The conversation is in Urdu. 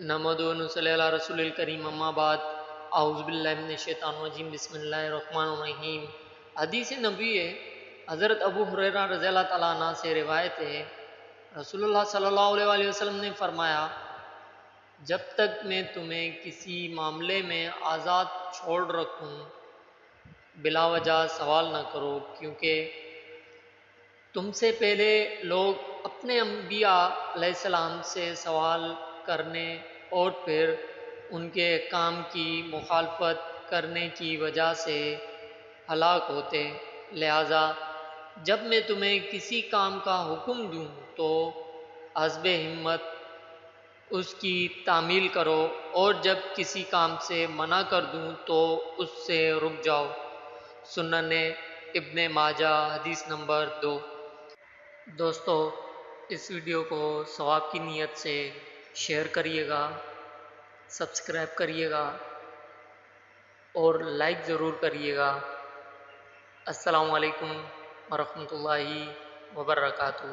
نحمدہ و نصلی علی رسول الکریم اما بعد اعوذ باللہ من الشیطان الرجیم بسم اللہ الرحمن الرحیم۔ حدیث نبی ہے، حضرت ابو ہریرہ رضی اللہ تعالیٰ عنہ سے روایت ہے، رسول اللہ صلی اللہ علیہ وآلہ وسلم نے فرمایا، جب تک میں تمہیں کسی معاملے میں آزاد چھوڑ رکھوں بلا وجہ سوال نہ کرو، کیونکہ تم سے پہلے لوگ اپنے انبیاء علیہ السلام سے سوال کرنے اور پھر ان کے کام کی مخالفت کرنے کی وجہ سے ہلاک ہوتے، لہذا جب میں تمہیں کسی کام کا حکم دوں تو حسب ہمت اس کی تعمیل کرو، اور جب کسی کام سے منع کر دوں تو اس سے رک جاؤ۔ سنن ابن ماجہ حدیث نمبر 2۔ دوستو، اس ویڈیو کو ثواب کی نیت سے شیئر کریے گا، سبسکرائب کریے گا اور لائک ضرور کریے گا۔ السلام علیکم ورحمۃ اللہ وبرکاتہ۔